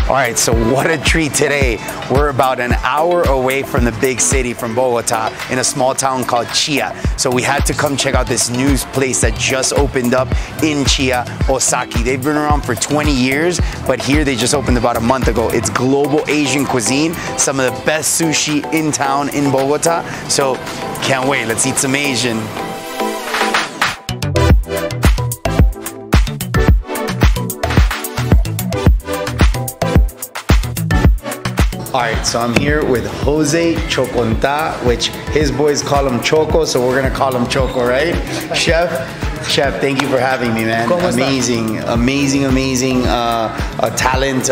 All right, so what a treat today. We're about an hour away from the big city, from Bogota, in a small town called Chia. So we had to come check out this new place that just opened up in Chia, Osaki. They've been around for 20 years, but here they just opened about a month ago. It's global Asian cuisine, some of the best sushi in town in Bogota. So can't wait, let's eat some Asian. All right, so I'm here with Jose Choconta, which his boys call him Choco, so we're gonna call him Choco, right? Chef, thank you for having me, man. Amazing talent.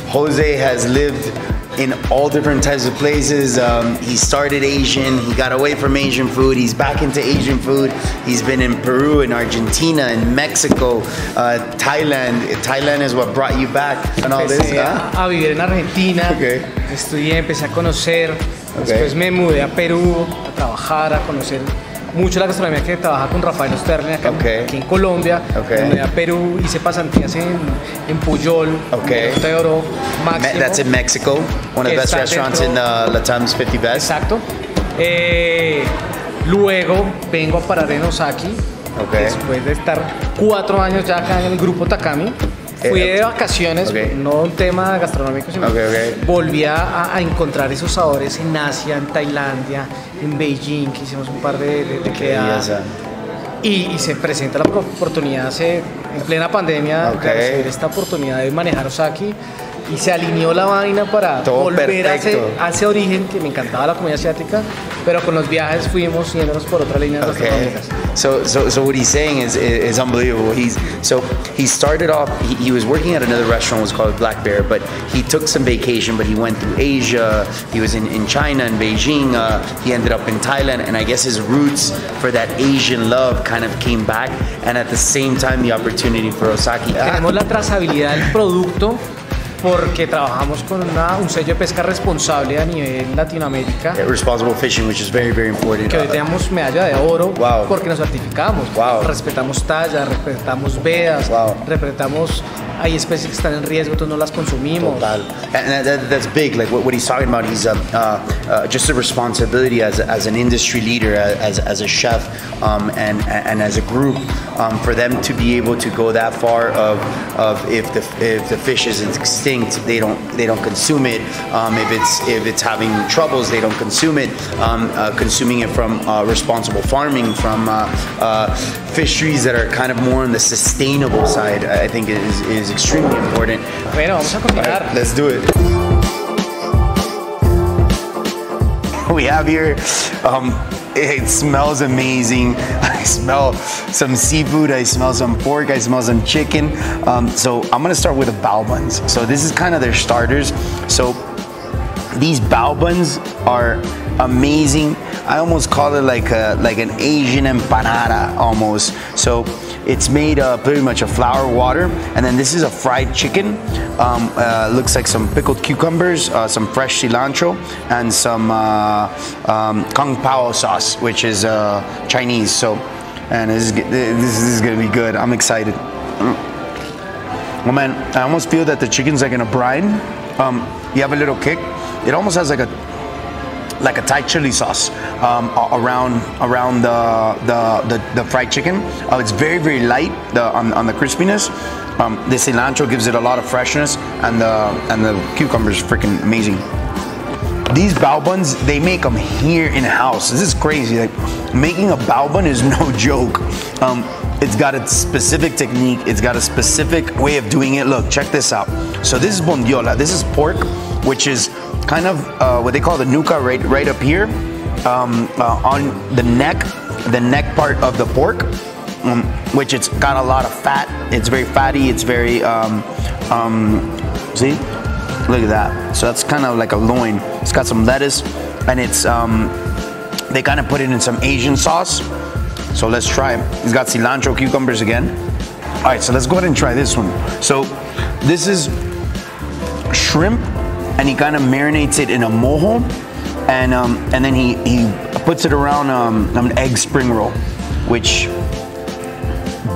Jose has lived in all different types of places. He started Asian, he got away from Asian food, he's back into Asian food. He's been in Peru, in Argentina, in Mexico, Thailand. Thailand is what brought you back and all this. A vivir en Argentina, estudié, empecé a conocer, después me mudé a Perú, a trabajar, a conocer mucho la gastronomía que trabaja con Rafael Osterling acá aquí en Colombia. Me mudé a Perú, hice pasantías en Puyol, de Oro, Máximo. That's in Mexico, one of the best restaurants in Latam's 50 Best. Exacto. Luego vengo a parar en Osaki, después de estar 4 años ya acá en el grupo Takami. Fui de vacaciones, no un tema gastronómico, sino volví a encontrar esos sabores en Asia, en Tailandia, en Beijing, que hicimos un par de quedadas. Y se presenta la oportunidad en plena pandemia de recibir esta oportunidad de manejar Osaki. Y se alineó la vaina para volver a ese origen que me encantaba la comida asiática, pero con los viajes fuimos yéndonos por otras líneas gastronómicas. So what he's saying is unbelievable. He started off, he was working at another restaurant, was called Black Bear, but he took some vacation, but he went through Asia, he was in China and Beijing, he ended up in Thailand, and I guess his roots for that Asian love kind of came back, and at the same time the opportunity for Osaki. Tenemos la trazabilidad del producto, porque trabajamos con un sello de pesca responsable a nivel Latinoamérica. Responsible fishing, which is very, very important. Que hoy tenemos medalla de oro porque nos certificamos. Respetamos tallas, respetamos vedas, respetamos. Hay especies que están en riesgo, entonces no las consumimos. Total. And that's big. Like what he's talking about, he's just a responsibility as an industry leader, as a chef, and as a group, for them to be able to go that far of if the fish is extinct, they don't consume it. If it's having troubles, they don't consume it. Consuming it from responsible farming, from fisheries that are kind of more on the sustainable side, I think is extremely important. Bueno, vamos a cocinar. Right, let's do it. We have here, it smells amazing. I smell some seafood, I smell some pork, I smell some chicken. So I'm gonna start with the Bowel Buns. So this is kind of their starters. So these Bowel Buns are amazing. I almost call it like an Asian empanada almost. So it's made pretty much of flour, water, and then this is a fried chicken. Looks like some pickled cucumbers, some fresh cilantro, and some Kung Pao sauce, which is Chinese. So, and this is gonna be good. I'm excited. Oh man, I almost feel that the chicken's like in a brine. You have a little kick. It almost has like a Thai chili sauce around the fried chicken. It's very, very light on the crispiness. The cilantro gives it a lot of freshness, and the cucumber is freaking amazing. These Bowel Buns, they make them here in house. This is crazy. Like, making a Bowel Bun is no joke. It's got a specific technique. It's got a specific way of doing it. Look, check this out. So this is bondiola. This is pork, which is kind of what they call the nuca, right up here, on the neck part of the pork, which it's got a lot of fat. It's very fatty. It's very see, look at that. So that's kind of like a loin. It's got some lettuce, and it's they kind of put it in some Asian sauce. So let's try it. It's got cilantro, cucumbers again. All right, so let's go ahead and try this one. So this is shrimp, and he kind of marinates it in a mojo, and then he puts it around an egg spring roll, which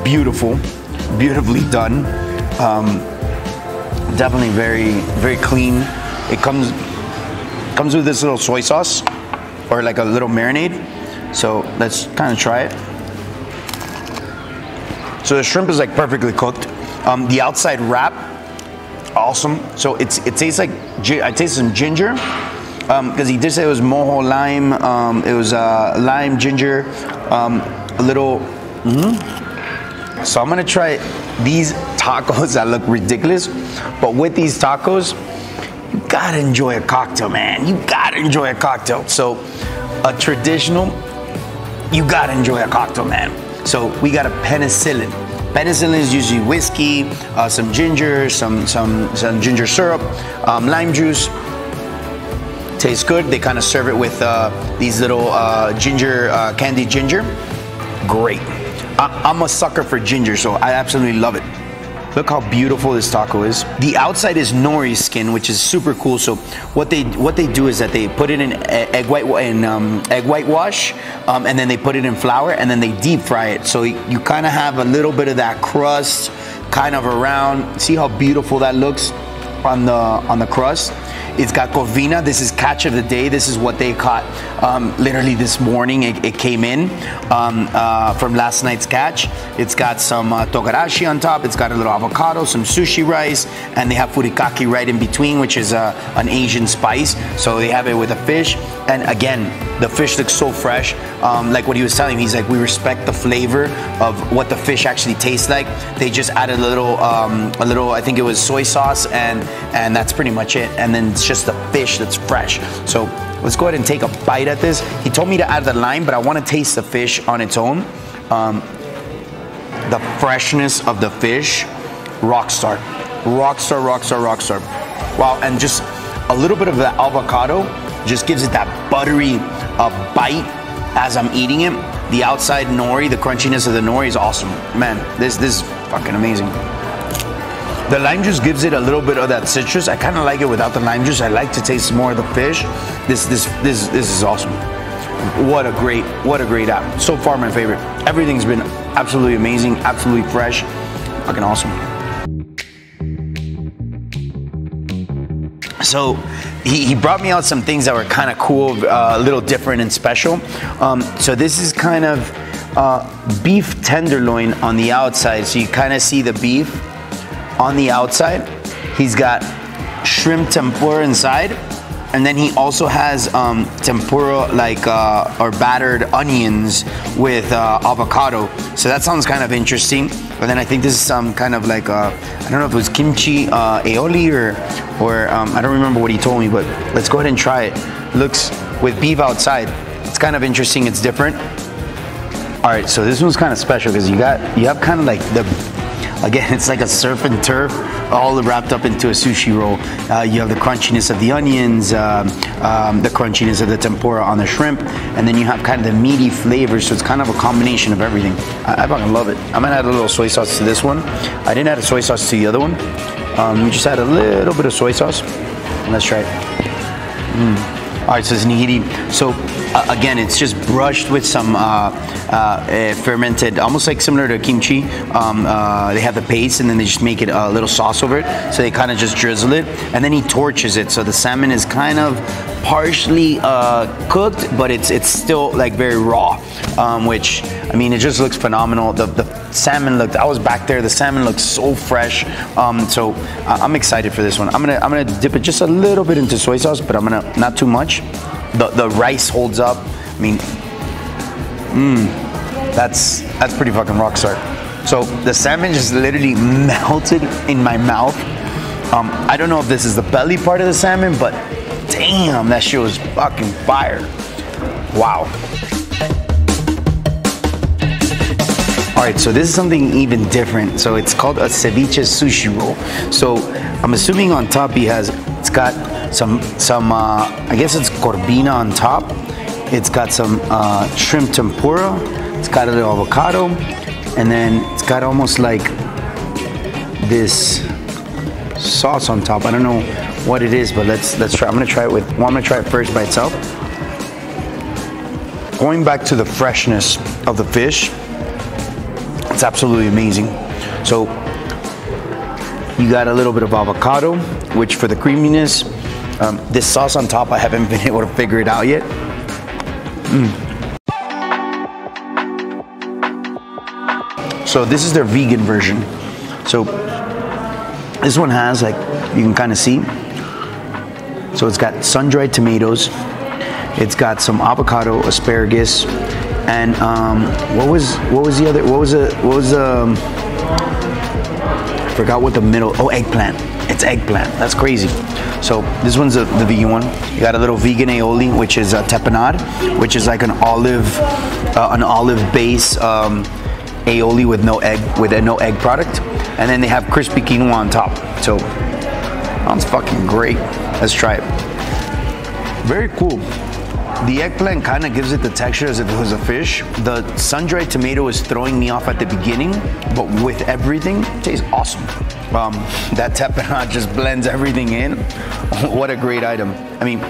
beautifully done. Definitely very, very clean. It comes with this little soy sauce or like a little marinade. So let's kind of try it. So the shrimp is like perfectly cooked. The outside wrap, awesome. So it tastes like, I taste some ginger, because he did say it was mojo lime. It was lime, ginger, a little. So I'm gonna try these tacos that look ridiculous, but with these tacos, you gotta enjoy a cocktail, man. You gotta enjoy a cocktail. So a traditional, you gotta enjoy a cocktail, man. So we got a penicillin. Penicillin is usually whiskey, some ginger, some ginger syrup, lime juice. Tastes good. They kind of serve it with these little ginger, candied ginger. Great. I'm a sucker for ginger, so I absolutely love it. Look how beautiful this taco is. The outside is nori skin, which is super cool. So what they do is that they put it in egg whitewash, and then they put it in flour, and then they deep fry it. So you kind of have a little bit of that crust kind of around. See how beautiful that looks on the crust. It's got covina. This is catch of the day. This is what they caught literally this morning. It came in from last night's catch. It's got some togarashi on top. It's got a little avocado, some sushi rice, and they have furikake right in between, which is an Asian spice. So they have it with a fish. And again, the fish looks so fresh. Like what he was telling me, he's like, we respect the flavor of what the fish actually tastes like. They just added a little, I think it was soy sauce, and that's pretty much it. And then it's just the fish that's fresh. So let's go ahead and take a bite at this. He told me to add the lime, but I want to taste the fish on its own. The freshness of the fish, rockstar. Rockstar, rockstar, rockstar. Wow, and just a little bit of the avocado just gives it that buttery bite as I'm eating it. The outside nori, the crunchiness of the nori is awesome. Man, this is fucking amazing. The lime juice gives it a little bit of that citrus. I kind of like it without the lime juice. I like to taste more of the fish. This is awesome. What a great app. So far my favorite. Everything's been absolutely amazing, absolutely fresh, fucking awesome. So he brought me out some things that were kind of cool, a little different and special. So this is kind of beef tenderloin on the outside. So you kind of see the beef on the outside. He's got shrimp tempura inside. And then he also has tempura or battered onions with avocado. So that sounds kind of interesting. But then I think this is some kind of like, I don't know if it was kimchi aioli or I don't remember what he told me, but let's go ahead and try it. Looks with beef outside. It's kind of interesting, it's different. All right, so this one's kind of special because you have kind of like again, it's like a surf and turf, all wrapped up into a sushi roll. You have the crunchiness of the onions, the crunchiness of the tempura on the shrimp, and then you have kind of the meaty flavor, so it's kind of a combination of everything. I fucking love it. I'm gonna add a little soy sauce to this one. I didn't add a soy sauce to the other one. We just add a little bit of soy sauce. Let's try it. All right, so it's nigiri. So again, it's just brushed with some fermented, almost like similar to kimchi. They have the paste and then they just make it a little sauce over it. So they kind of just drizzle it and then he torches it. So the salmon is kind of partially cooked, but it's still like very raw, which, I mean, it just looks phenomenal. The salmon looked, I was back there, the salmon looks so fresh. So I'm excited for this one. I'm gonna dip it just a little bit into soy sauce, but I'm gonna, not too much. The rice holds up. I mean, that's pretty fucking rock star. So the salmon just literally melted in my mouth. I don't know if this is the belly part of the salmon, but damn, that shit was fucking fire. Wow. All right, so this is something even different. So it's called a ceviche sushi roll. So I'm assuming on top it's got some I guess it's corbina on top. It's got some shrimp tempura. It's got a little avocado, and then it's got almost like this sauce on top. I don't know what it is, but let's try. I'm gonna try it first by itself. Going back to the freshness of the fish, it's absolutely amazing. So You got a little bit of avocado, which for the creaminess. This sauce on top, I haven't been able to figure it out yet. So this is their vegan version. So this one has, like, you can kind of see. So it's got sun-dried tomatoes. It's got some avocado, asparagus, and what was the other? I forgot what the middle. Oh, eggplant. It's eggplant. That's crazy. So this one's the vegan one. You got a little vegan aioli, which is a tapenade, which is like an olive base aioli with no egg product, and then they have crispy quinoa on top. So sounds fucking great. Let's try it. Very cool. The eggplant kind of gives it the texture as if it was a fish. The sun-dried tomato is throwing me off at the beginning, but with everything, it tastes awesome. That tapenade just blends everything in. What a great item. I mean,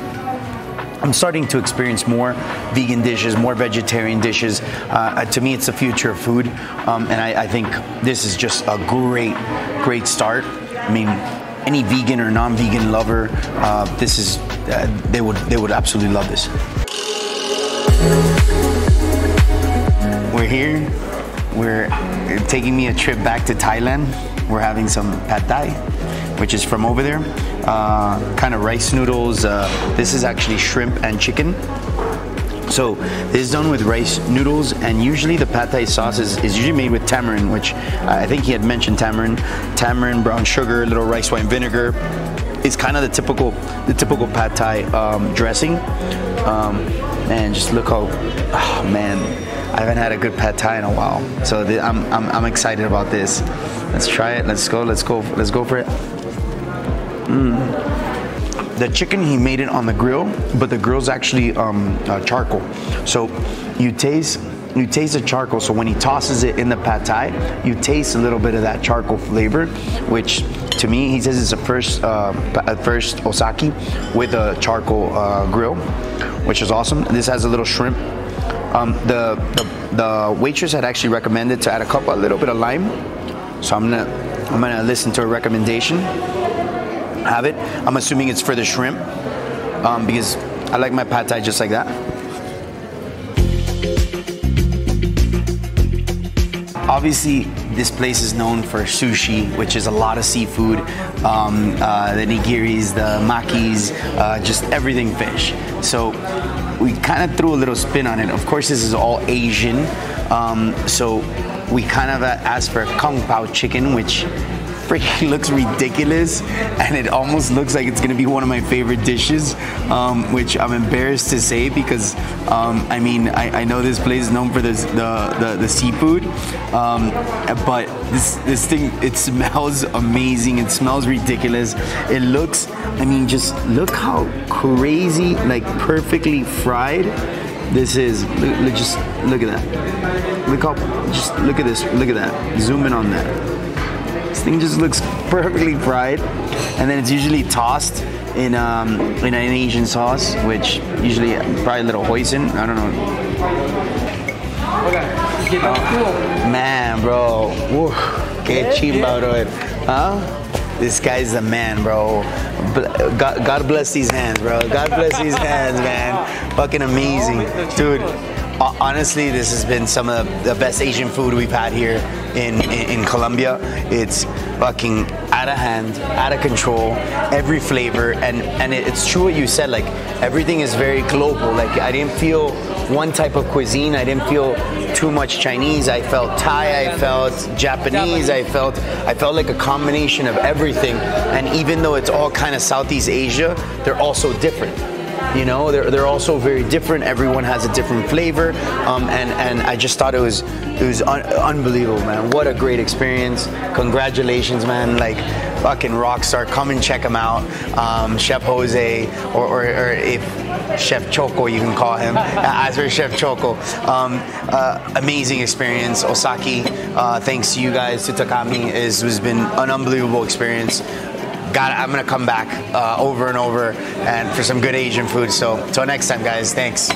I'm starting to experience more vegan dishes, more vegetarian dishes. To me, it's the future of food, and I think this is just a great start. I mean, any vegan or non-vegan lover, this is they would absolutely love this. We're here. We're taking me a trip back to Thailand. We're having some pad thai, which is from over there. Kind of rice noodles. This is actually shrimp and chicken. So this is done with rice noodles, and usually the pad thai sauce is usually made with tamarind, which I think he had mentioned tamarind, brown sugar, a little rice wine vinegar. It's kind of the typical pad thai dressing. And just look how, oh man, I haven't had a good pad thai in a while. So I'm excited about this. Let's try it. Let's go for it. The chicken, he made it on the grill, but the grill's actually charcoal. So you taste the charcoal. So when he tosses it in the pad thai, you taste a little bit of that charcoal flavor, which to me, he says it's a first Osaki with a charcoal grill, which is awesome. This has a little shrimp. The waitress had actually recommended to add a little bit of lime. So I'm gonna listen to her recommendation. Have it. I'm assuming it's for the shrimp, because I like my pad thai just like that. Obviously, this place is known for sushi, which is a lot of seafood, the nigiris, the makis, just everything fish. So we kind of threw a little spin on it. Of course, this is all Asian, so we kind of asked for Pao Chicken, which freaking looks ridiculous, and it almost looks like it's gonna be one of my favorite dishes, which I'm embarrassed to say because I mean I know this place is known for the seafood, but this thing, it smells amazing. It smells ridiculous. It looks, I mean, just look how crazy, like perfectly fried this is. Just look at that. Look at this. Look at that. Zoom in on that. This thing just looks perfectly fried, and then it's usually tossed in an Asian sauce, which usually probably a little hoisin. I don't know. Man, bro, qué chimba, bro. Huh? This guy's the man, bro. God bless these hands, bro. God bless these hands, man. Fucking amazing, dude. Honestly, this has been some of the best Asian food we've had here in Colombia. It's fucking out of hand, out of control, every flavor, and it's true what you said, like everything is very global. Like I didn't feel one type of cuisine, I didn't feel too much Chinese, I felt Thai, I felt Japanese, I felt like a combination of everything. And even though it's all kind of Southeast Asia, they're also different. You know, they're also very different. Everyone has a different flavor, and I just thought it was unbelievable, man. What a great experience! Congratulations, man! Like fucking rockstar. Come and check him out, Chef Jose, or if Chef Choco, you can call him. As for Chef Choco, amazing experience. Osaki, thanks to you guys, to Takami, has been an unbelievable experience. I'm gonna come back over and over and for some good Asian food. So till next time, guys, thanks.